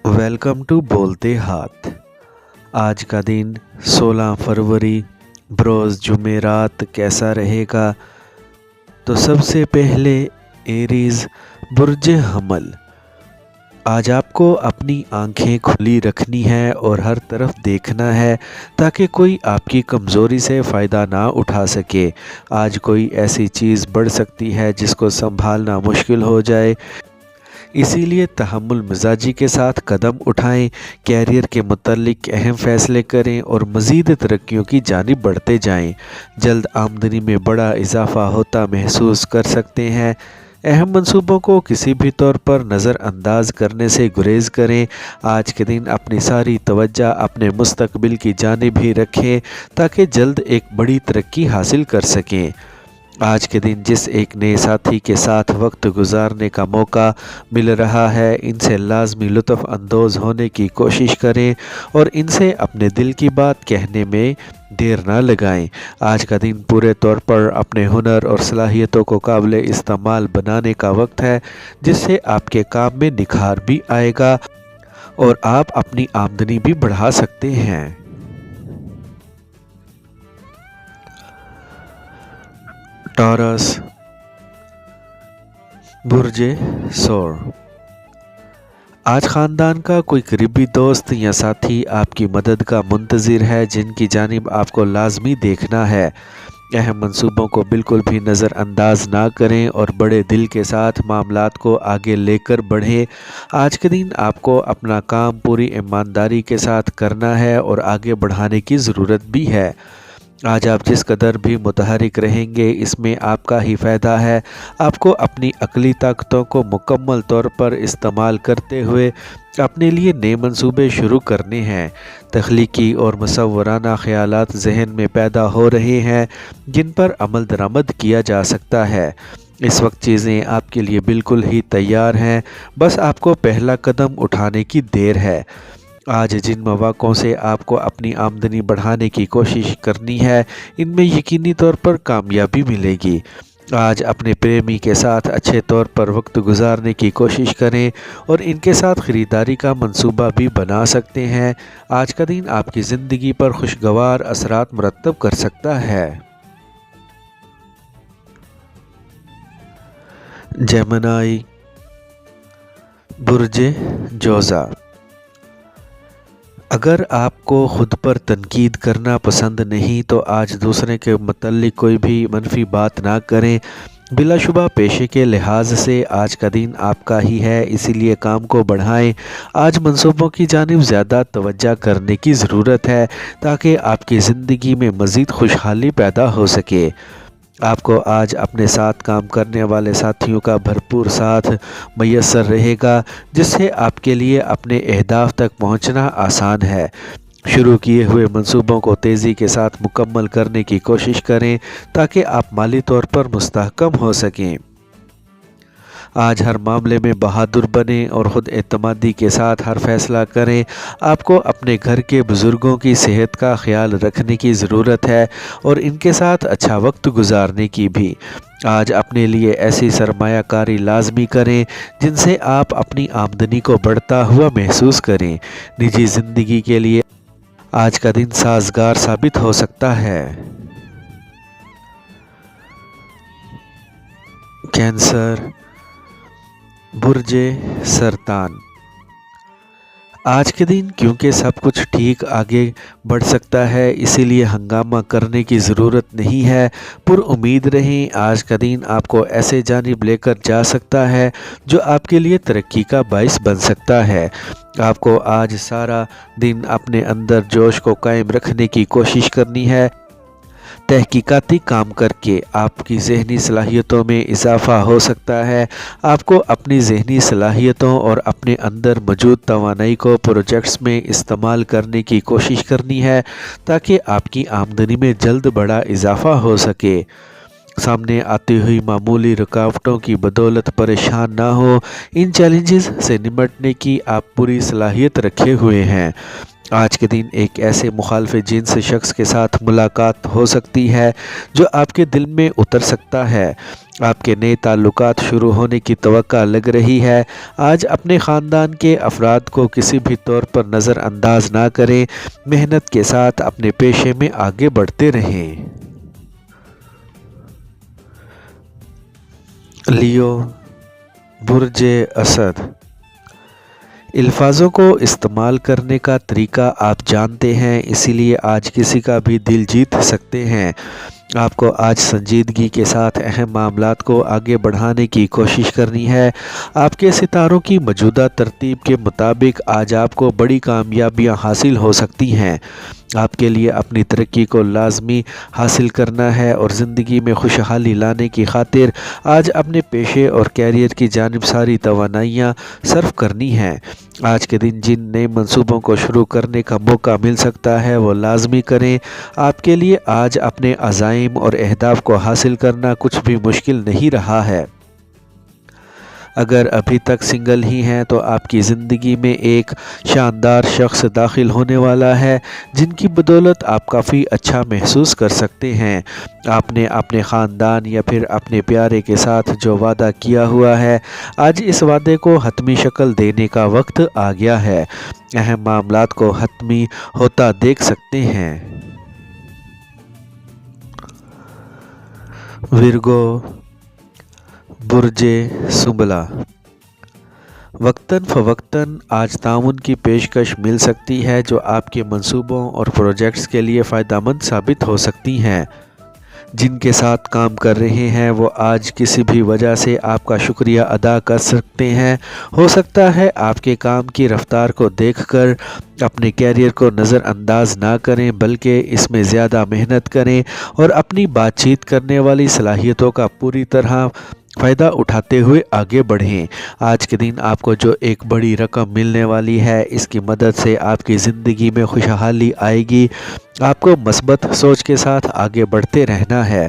Welcome to बोलते हाथ। आज का दिन 16 फरवरी बरोज़ जुमेरात कैसा रहेगा? तो सबसे पहले एरीज़ बुर्ज हमल। आज आपको अपनी आंखें खुली रखनी है और हर तरफ देखना है ताकि कोई आपकी कमज़ोरी से फ़ायदा ना उठा सके। आज कोई ऐसी चीज़ बढ़ सकती है जिसको संभालना मुश्किल हो जाए, इसीलिए तहम्मुल मिजाजी के साथ कदम उठाएं, कैरियर के मुतल्लिक अहम फ़ैसले करें और मज़ीद तरक्कियों की जानिब बढ़ते जाएं। जल्द आमदनी में बड़ा इजाफ़ा होता महसूस कर सकते हैं। अहम मंसूबों को किसी भी तौर पर नज़रअंदाज करने से गुरेज करें। आज के दिन अपनी सारी तवज्जो अपने मुस्तकबिल की जानिब ही रखें ताकि जल्द एक बड़ी तरक्की हासिल कर सकें। आज के दिन जिस एक नए साथी के साथ वक्त गुजारने का मौका मिल रहा है, इनसे लाजमी लुत्फ़ अंदोज़ होने की कोशिश करें और इनसे अपने दिल की बात कहने में देर ना लगाएं। आज का दिन पूरे तौर पर अपने हुनर और सलाहियतों को काबिल इस्तेमाल बनाने का वक्त है, जिससे आपके काम में निखार भी आएगा और आप अपनी आमदनी भी बढ़ा सकते हैं। टॉरस बुर्जे सौर। आज ख़ानदान का कोई करीबी दोस्त या साथी आपकी मदद का मुंतज़िर है, जिनकी जानिब आपको लाजमी देखना है। अहम मंसूबों को बिल्कुल भी नज़रअंदाज ना करें और बड़े दिल के साथ मामलात को आगे लेकर बढ़ें। आज के दिन आपको अपना काम पूरी ईमानदारी के साथ करना है और आगे बढ़ाने की ज़रूरत भी है। आज आप जिस कदर भी मुतहरिक रहेंगे, इसमें आपका ही फ़ायदा है। आपको अपनी अक़ली ताकतों को मुकम्मल तौर पर इस्तेमाल करते हुए अपने लिए नए मंसूबे शुरू करने हैं। तख्लीकी और मुसव्वराना ख़यालात ज़हन में पैदा हो रहे हैं, जिन पर अमल दरामद किया जा सकता है। इस वक्त चीज़ें आपके लिए बिल्कुल ही तैयार हैं, बस आपको पहला कदम उठाने की देर है। आज जिन मौक़ों से आपको अपनी आमदनी बढ़ाने की कोशिश करनी है, इनमें यकीनी तौर पर कामयाबी मिलेगी। आज अपने प्रेमी के साथ अच्छे तौर पर वक्त गुजारने की कोशिश करें और इनके साथ ख़रीदारी का मंसूबा भी बना सकते हैं। आज का दिन आपकी ज़िंदगी पर खुशगवार असरात मुरतब कर सकता है। जेमिनी बुर्जे जोज़ा। अगर आपको ख़ुद पर तनकीद करना पसंद नहीं तो आज दूसरे के मुतल्लिक कोई भी मनफी बात ना करें। बिलाशुबा पेशे के लिहाज से आज का दिन आपका ही है, इसीलिए काम को बढ़ाएं। आज मंसूबों की जानिब ज़्यादा तवज्जो करने की ज़रूरत है ताकि आपकी ज़िंदगी में मज़ीद खुशहाली पैदा हो सके। आपको आज अपने साथ काम करने वाले साथियों का भरपूर साथ मैसर रहेगा, जिससे आपके लिए अपने अहदाफ तक पहुंचना आसान है। शुरू किए हुए मंसूबों को तेज़ी के साथ मुकम्मल करने की कोशिश करें ताकि आप माली तौर पर मुस्तहकम हो सकें। आज हर मामले में बहादुर बनें और ख़ुद एतमादी के साथ हर फैसला करें। आपको अपने घर के बुज़ुर्गों की सेहत का ख्याल रखने की ज़रूरत है और इनके साथ अच्छा वक्त गुजारने की भी। आज अपने लिए ऐसी सरमायाकारी लाजमी करें जिनसे आप अपनी आमदनी को बढ़ता हुआ महसूस करें। निजी ज़िंदगी के लिए आज का दिन साजगार साबित हो सकता है। कैंसर बुर्जे सरतान। आज के दिन क्योंकि सब कुछ ठीक आगे बढ़ सकता है, इसीलिए हंगामा करने की ज़रूरत नहीं है। पुरुम्मीद रहें। आज का दिन आपको ऐसे जानिब लेकर जा सकता है जो आपके लिए तरक्की का बाइस बन सकता है। आपको आज सारा दिन अपने अंदर जोश को कायम रखने की कोशिश करनी है। तहकीकाती काम करके आपकी ज़हनी सलाहियतों में इजाफ़ा हो सकता है। आपको अपनी ज़हनी सलाहियतों और अपने अंदर मौजूद तवानाई को प्रोजेक्ट्स में इस्तेमाल करने की कोशिश करनी है ताकि आपकी आमदनी में जल्द बड़ा इजाफ़ा हो सके। सामने आती हुई मामूली रुकावटों की बदौलत परेशान ना हो। इन चैलेंजेस से निपटने की आप पूरी सलाहियत रखे हुए हैं। آج کے دن ایک ایسے مخالف جنس شخص کے ساتھ ملاقات ہو سکتی ہے جو آپ کے دل میں اتر سکتا ہے۔ آپ کے نئے تعلقات شروع ہونے کی توقع لگ رہی ہے۔ آج اپنے خاندان کے افراد کو کسی بھی طور پر نظر انداز نہ کریں، محنت کے ساتھ اپنے پیشے میں آگے بڑھتے رہیں۔ لیو، برج اسد۔ الفاظوں کو استعمال کرنے کا طریقہ آپ جانتے ہیں، اسی لیے آج کسی کا بھی دل جیت سکتے ہیں۔ آپ کو آج سنجیدگی کے ساتھ اہم معاملات کو آگے بڑھانے کی کوشش کرنی ہے۔ آپ کے ستاروں کی موجودہ ترتیب کے مطابق آج آپ کو بڑی کامیابیاں حاصل ہو سکتی ہیں۔ آپ کے لیے اپنی ترقی کو لازمی حاصل کرنا ہے اور زندگی میں خوشحالی لانے کی خاطر آج اپنے پیشے اور کیریئر کی جانب ساری توانائیاں صرف کرنی ہیں۔ آج کے دن جن نئے منصوبوں کو شروع کرنے کا موقع مل سکتا ہے وہ لازمی کریں۔ آپ کے لیے آج اپنے عزائم اور اہداف کو حاصل کرنا کچھ بھی مشکل نہیں رہا ہے۔ اگر ابھی تک سنگل ہی ہیں تو آپ کی زندگی میں ایک شاندار شخص داخل ہونے والا ہے جن کی بدولت آپ کافی اچھا محسوس کر سکتے ہیں۔ آپ نے اپنے خاندان یا پھر اپنے پیارے کے ساتھ جو وعدہ کیا ہوا ہے، آج اس وعدے کو حتمی شکل دینے کا وقت آ گیا ہے۔ اہم معاملات کو حتمی ہوتا دیکھ سکتے ہیں۔ ورگو، برج سنبلا۔ وقتاً فوقتاً آج تعاون کی پیشکش مل سکتی ہے جو آپ کے منصوبوں اور پروجیکٹس کے لیے فائدہ مند ثابت ہو سکتی ہیں۔ جن کے ساتھ کام کر رہے ہیں وہ آج کسی بھی وجہ سے آپ کا شکریہ ادا کر سکتے ہیں۔ ہو سکتا ہے آپ کے کام کی رفتار کو دیکھ کر اپنے کیریئر کو نظر انداز نہ کریں بلکہ اس میں زیادہ محنت کریں اور اپنی بات چیت کرنے والی صلاحیتوں کا پوری طرح فائدہ اٹھاتے ہوئے آگے بڑھیں۔ آج کے دن آپ کو جو ایک بڑی رقم ملنے والی ہے، اس کی مدد سے آپ کی زندگی میں خوشحالی آئے گی۔ آپ کو مثبت سوچ کے ساتھ آگے بڑھتے رہنا ہے۔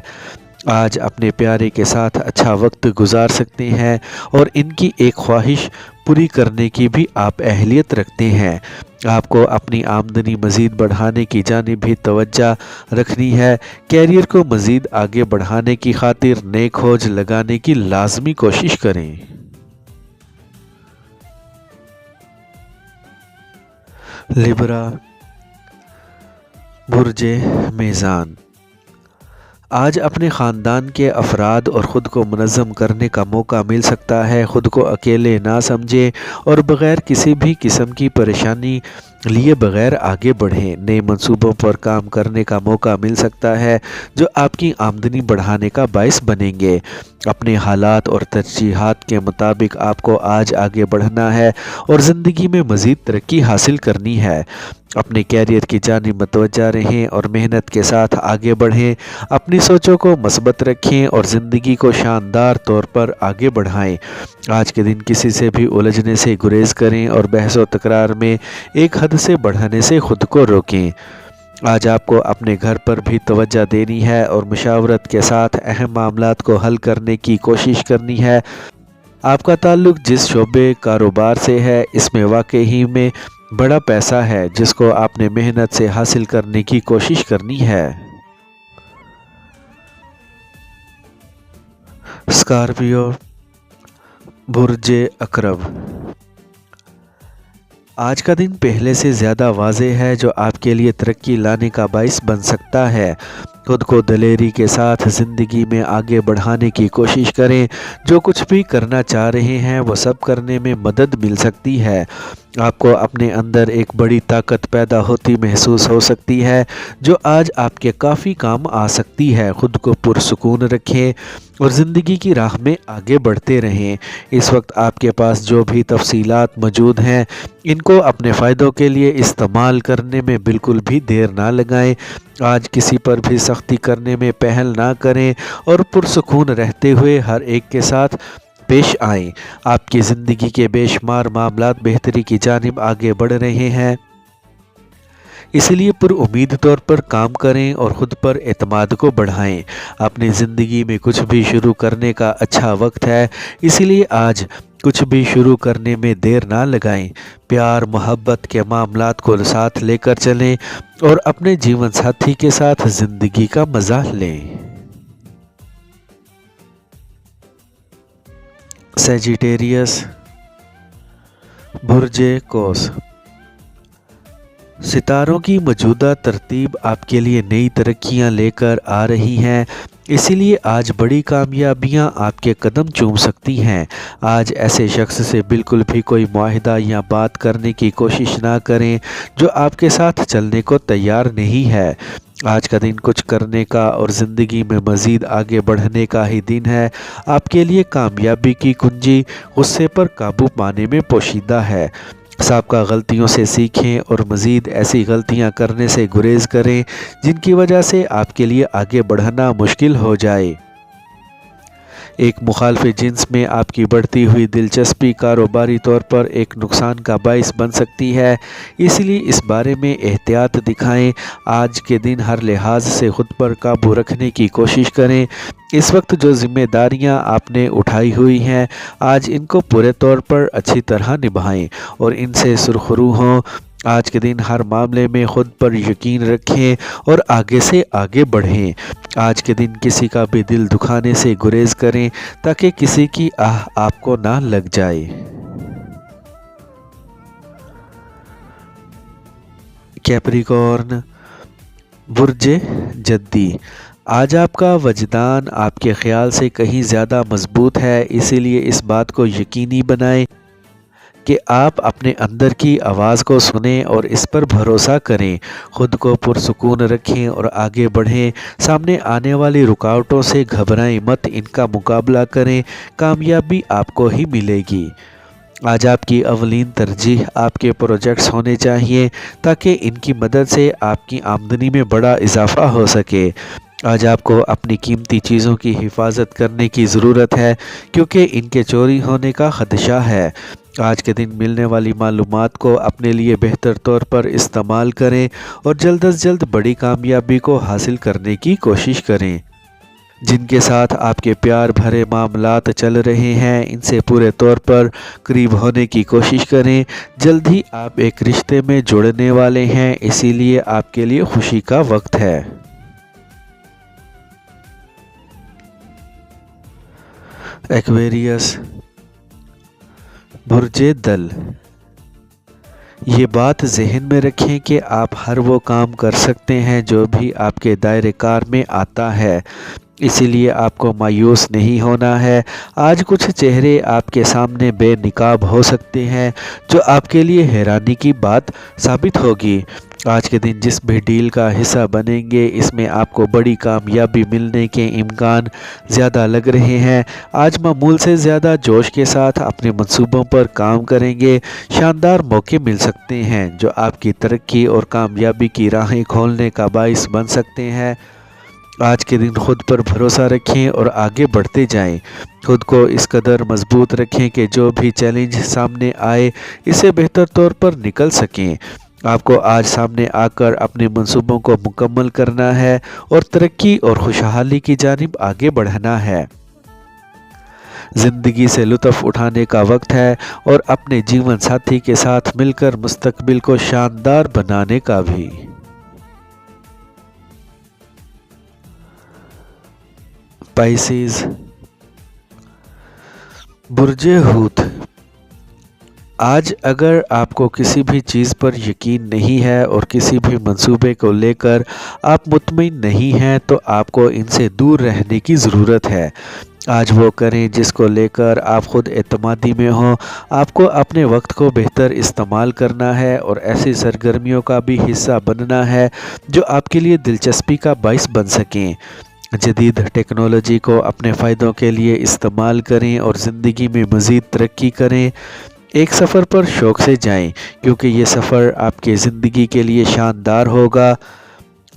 آج اپنے پیارے کے ساتھ اچھا وقت گزار سکتے ہیں اور ان کی ایک خواہش پوری کرنے کی بھی آپ اہلیت رکھتے ہیں۔ آپ کو اپنی آمدنی مزید بڑھانے کی جانب بھی توجہ رکھنی ہے۔ کیریئر کو مزید آگے بڑھانے کی خاطر نئے کھوج لگانے کی لازمی کوشش کریں۔ لیبرا، برج میزان۔ آج اپنے خاندان کے افراد اور خود کو منظم کرنے کا موقع مل سکتا ہے۔ خود کو اکیلے نہ سمجھیں اور بغیر کسی بھی قسم کی پریشانی لیے بغیر آگے بڑھیں۔ نئے منصوبوں پر کام کرنے کا موقع مل سکتا ہے جو آپ کی آمدنی بڑھانے کا باعث بنیں گے۔ اپنے حالات اور ترجیحات کے مطابق آپ کو آج آگے بڑھنا ہے اور زندگی میں مزید ترقی حاصل کرنی ہے۔ اپنے کیریئر کی جانب متوجہ رہیں اور محنت کے ساتھ آگے بڑھیں۔ اپنی سوچوں کو مثبت رکھیں اور زندگی کو شاندار طور پر آگے بڑھائیں۔ آج کے دن کسی سے بھی الجھنے سے گریز کریں اور بحث و تکرار میں ایک حد سے بڑھانے سے خود کو روکیں۔ آج آپ کو اپنے گھر پر بھی توجہ دینی ہے اور مشاورت کے ساتھ اہم معاملات کو حل کرنے کی کوشش کرنی ہے۔ آپ کا تعلق جس شعبے کاروبار سے ہے اس میں واقعی میں بڑا پیسہ ہے جس کو آپ نے محنت سے حاصل کرنے کی کوشش کرنی ہے۔ اسکارپیو، برج عقرب۔ آج کا دن پہلے سے زیادہ واضح ہے جو آپ کے لیے ترقی لانے کا باعث بن سکتا ہے۔ خود کو دلیری کے ساتھ زندگی میں آگے بڑھانے کی کوشش کریں۔ جو کچھ بھی کرنا چاہ رہے ہیں وہ سب کرنے میں مدد مل سکتی ہے۔ آپ کو اپنے اندر ایک بڑی طاقت پیدا ہوتی محسوس ہو سکتی ہے جو آج آپ کے کافی کام آ سکتی ہے۔ خود کو پرسکون رکھیں اور زندگی کی راہ میں آگے بڑھتے رہیں۔ اس وقت آپ کے پاس جو بھی تفصیلات موجود ہیں ان کو اپنے فائدوں کے لیے استعمال کرنے میں بالکل بھی دیر نہ لگائیں۔ آج کسی پر بھی سختی کرنے میں پہل نہ کریں اور پرسکون رہتے ہوئے ہر ایک کے ساتھ پیش آئیں۔ آپ کی زندگی کے بے شمار معاملات بہتری کی جانب آگے بڑھ رہے ہیں، اس لیے پر امید طور پر کام کریں اور خود پر اعتماد کو بڑھائیں۔ اپنی زندگی میں کچھ بھی شروع کرنے کا اچھا وقت ہے، اسی لیے آج कुछ भी शुरू करने में देर ना लगाएं। प्यार मोहब्बत के मामलात को साथ लेकर चलें और अपने जीवन साथी के साथ ज़िंदगी का मज़ा लें। सैजिटेरियस, बुर्जे कौस। सितारों की मौजूदा तरतीब आपके लिए नई तरक्कियां लेकर आ रही हैं, इसीलिए आज बड़ी कामयाबियां आपके कदम चूम सकती हैं। आज ऐसे शख्स से बिल्कुल भी कोई मुआहिदा या बात करने की कोशिश ना करें जो आपके साथ चलने को तैयार नहीं है। आज का दिन कुछ करने का और ज़िंदगी में मज़ीद आगे बढ़ने का ही दिन है। आपके लिए कामयाबी की कुंजी गुस्से पर काबू पाने में पोशीदा है। साबका गलतियों से सीखें और मज़ीद ऐसी गलतियां करने से गुरेज करें जिनकी वजह से आपके लिए आगे बढ़ना मुश्किल हो जाए। एक मुखालफे जिन्स में आपकी बढ़ती हुई दिलचस्पी कारोबारी तौर पर एक नुकसान का बाइस बन सकती है, इसलिए इस बारे में एहतियात दिखाएं। आज के दिन हर लिहाज से खुद पर काबू रखने की कोशिश करें। इस वक्त जो जिम्मेदारियां आपने उठाई हुई हैं, आज इनको पूरे तौर पर अच्छी तरह निभाएं और इनसे सुरखरू हों। आज के दिन हर मामले में खुद पर यकीन रखें और आगे से आगे बढ़ें। आज के दिन किसी का भी दिल दुखाने से गुरेज करें ताकि किसी की आह आपको ना लग जाए। कैप्रिकॉर्न, बुर्जे जद्दी। आज आपका वजदान आपके ख्याल से कहीं ज़्यादा मजबूत है, इसीलिए इस बात को यकीनी बनाएं कि आप अपने अंदर की आवाज़ को सुनें और इस पर भरोसा करें। खुद को पुरसुकून रखें और आगे बढ़ें। सामने आने वाली रुकावटों से घबराएं मत, इनका मुकाबला करें, कामयाबी आपको ही मिलेगी। आज आपकी अवलीन तरजीह आपके प्रोजेक्ट्स होने चाहिए ताकि इनकी मदद से आपकी आमदनी में बड़ा इजाफा हो सके। आज आपको अपनी कीमती चीज़ों की हिफाजत करने की ज़रूरत है क्योंकि इनके चोरी होने का ख़दशा है। आज के दिन मिलने वाली मालूमात को अपने लिए बेहतर तौर पर इस्तेमाल करें और जल्द अज जल्द बड़ी कामयाबी को हासिल करने की कोशिश करें। जिनके साथ आपके प्यार भरे मामलात चल रहे हैं, इनसे पूरे तौर पर करीब होने की कोशिश करें। जल्द ही आप एक रिश्ते में जुड़ने वाले हैं, इसीलिए आपके लिए खुशी का वक्त है। एक्वेरियस, बुर्जे दल। ये बात जहन में रखें कि आप हर वो काम कर सकते हैं जो भी आपके दायरे कार में आता है, इसीलिए आपको मायूस नहीं होना है। आज कुछ चेहरे आपके सामने बेनिकाब हो सकते हैं जो आपके लिए हैरानी की बात साबित होगी। आज के दिन जिस भी डील का हिस्सा बनेंगे, इसमें आपको बड़ी कामयाबी मिलने के इम्कान ज़्यादा लग रहे हैं। आज मामूल से ज़्यादा जोश के साथ अपने मंसूबों पर काम करेंगे। शानदार मौके मिल सकते हैं जो आपकी तरक्की और कामयाबी की राहें खोलने का बाइस बन सकते हैं। आज के दिन खुद पर भरोसा रखें और आगे बढ़ते जाएं। खुद को इस कदर मजबूत रखें कि जो भी चैलेंज सामने आए, इसे बेहतर तौर पर निकल सकें। आपको आज सामने आकर अपने मंसूबों को मुकम्मल करना है और तरक्की और खुशहाली की जानिब आगे बढ़ना है। ज़िंदगी से लुत्फ़ उठाने का वक्त है और अपने जीवन साथी के साथ मिलकर मुस्तकबिल को शानदार बनाने का भी। पाइसेस, बुर्जे हूत। आज अगर आपको किसी भी चीज़ पर यकीन नहीं है और किसी भी मंसूबे को लेकर आप मुतमईन नहीं हैं, तो आपको इनसे दूर रहने की ज़रूरत है। आज वो करें जिसको लेकर आप ख़ुद एतमादी में हों। आपको अपने वक्त को बेहतर इस्तेमाल करना है और ऐसी सरगर्मियों का भी हिस्सा बनना है जो आपके लिए दिलचस्पी का बाइस बन सकें। जदीद टेक्नोलॉजी को अपने फ़ायदों के लिए इस्तेमाल करें और ज़िंदगी में मज़ीद तरक्की करें। एक सफ़र पर शौक़ से जाएं क्योंकि ये सफ़र आपकी ज़िंदगी के लिए शानदार होगा।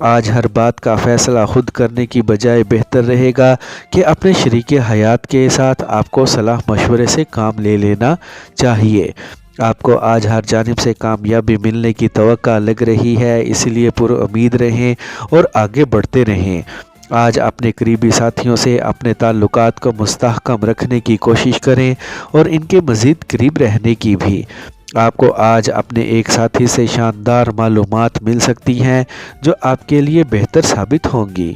आज हर बात का फ़ैसला खुद करने की बजाय बेहतर रहेगा कि अपने शरीके हयात के साथ आपको सलाह मशवरे से काम ले लेना चाहिए। आपको आज हर जानिब से कामयाबी मिलने की तवक्का लग रही है, इसलिए पुरुउम्मीद रहें और आगे बढ़ते रहें। آج اپنے قریبی ساتھیوں سے اپنے تعلقات کو مستحکم رکھنے کی کوشش کریں اور ان کے مزید قریب رہنے کی بھی۔ آپ کو آج اپنے ایک ساتھی سے شاندار معلومات مل سکتی ہیں جو آپ کے لیے بہتر ثابت ہوں گی۔